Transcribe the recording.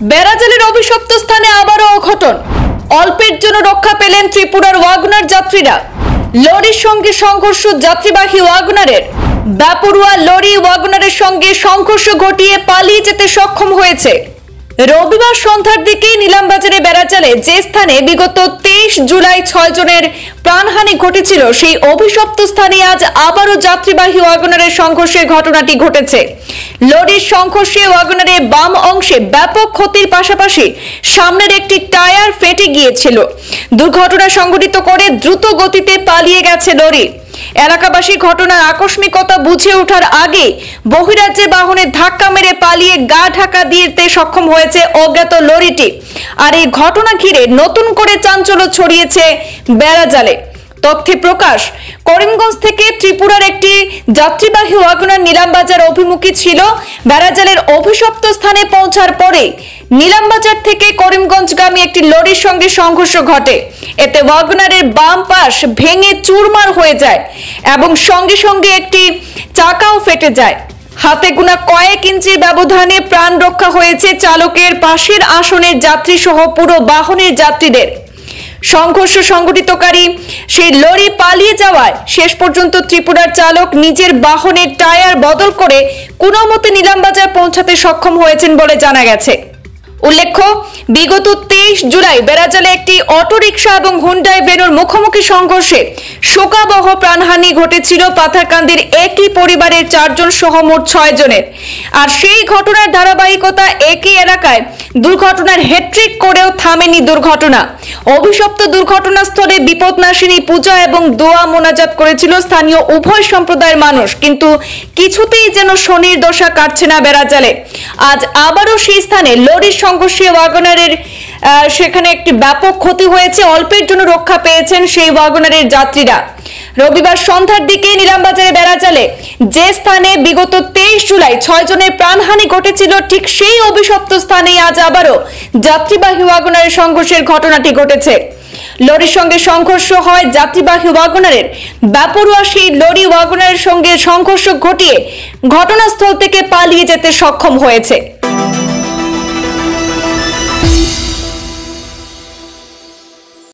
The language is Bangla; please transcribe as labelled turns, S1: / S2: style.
S1: বেড়াজালের অভিশপ্ত স্থানে আবারও অঘটন। অল্পের জন্য রক্ষা পেলেন ত্রিপুরার ওয়াগনার যাত্রীরা। লরির সঙ্গে সংঘর্ষ, যাত্রীবাহী ওয়াগনারের। বেপরোয়া লরি ওয়াগনারের সঙ্গে সংঘর্ষ ঘটিয়ে পালিয়ে যেতে সক্ষম হয়েছে। রবিবার সন্ধ্যার দিকে নিলামবাজারে বেড়াজালে যে স্থানে বিগত 23 জুলাই 6 জনের প্রাণহানি ঘটেছিল, সেই অভিশপ্ত স্থানে আজ আবারও যাত্রীবাহী ওয়াগনারের সংঘর্ষের ঘটনাটি ঘটেছে। লরির সংঘর্ষে ওয়াগনারের বাম অংশে ব্যাপক ক্ষতির পাশাপাশি সামনের একটি টায়ার ফেটে গিয়েছিল। দুর্ঘটনা সংঘটিত করে দ্রুত গতিতে পালিয়ে গেছে লরি। এলাকাবাসী ঘটনার আকস্মিকতা বুঝে ওঠার আগে বহিরাজ্যের বাহনে ধাক্কা মেরে পালিয়ে গা ঢাকা দিতে সক্ষম হয়েছে অজ্ঞাত লরিটি। আর এই ঘটনা ঘিরে নতুন করে চাঞ্চল্য ছড়িয়েছে বেড়াজালে। তথ্যে প্রকাশ, করিমগঞ্জ থেকে ত্রিপুরার একটি যাত্রীবাহী ওয়াগনার নিলামবাজার অভিমুখী ছিল। বেড়াজালের অভিশপ্ত স্থানে পৌঁছার পরে নিলামবাজার থেকে করিমগঞ্জগামী একটি লরির সঙ্গে সংঘর্ষ ঘটে। এতে ওয়াগনারের বাম পাশ ভেঙে চুরমার হয়ে যায় এবং সঙ্গে সঙ্গে একটি চাকাও ফেটে যায়। হাতে গোনা কয়েক ইঞ্চির ব্যবধানে প্রাণ রক্ষা হয়েছে চালকের, পাশের আসনের যাত্রী সহ পুরো বাহনের যাত্রীদের। সংঘর্ষ সংঘটিতকারী সেই লরি পালিয়ে যাওয়ায় শেষ পর্যন্ত ত্রিপুরার চালক নিজের বাহনের টায়ার বদল করে কোনোমতে নিলামবাজার পৌঁছাতে সক্ষম হয়েছেন বলে জানা গেছে। উল্লেখ্য, বিগত 23 জুলাই বেড়াজালে একটি অটোরিকশা এবং হুন্ডাই ভেনুর মুখোমুখি সংঘর্ষে শোকাবহ প্রাণহানি ঘটেছিল পাথারকান্দির একই পরিবারের 4 জন সহ মোট 6 জনের। আর সেই ঘটনার ধারাবাহিকতা একই এলাকায় দুর্ঘটনার হ্যাট্রিক করেও থামেনি দুর্ঘটনা। অভিশপ্ত দুর্ঘটনাস্থলে বিপদনাশিনী পূজা এবং দোয়া মোনাজাত করেছিল স্থানীয় উভয় সম্প্রদায়ের মানুষ, কিন্তু কিছুতেই যেন শনির দশা কাটছে না বেড়াজালে। আজ আবারও সেই স্থানে লরির সংঘর্ষে ওয়াগনারের সেখানে একটি ব্যাপক ক্ষতি হয়েছে। অল্পের জন্য রক্ষা পেয়েছেন সেই ওয়াগনারের যাত্রীরা। রবিবার সন্ধ্যার দিকে নিলামবাজারে বেড়াজালে যে স্থানে বিগত 23 জুলাই 6 জনের প্রাণহানি ঘটেছিল, ঠিক সেই অভিশপ্ত স্থানে আজ আবারও যাত্রীবাহী ওয়াগনারের সংঘর্ষের ঘটনাটি ঘটেছে। লরির সঙ্গে সংঘর্ষ হয় যাত্রীবাহী ওয়াগনারের। বেপরোয়া সেই লরি ওয়াগনারের সঙ্গে সংঘর্ষ ঘটিয়ে ঘটনাস্থল থেকে পালিয়ে যেতে সক্ষম হয়েছে।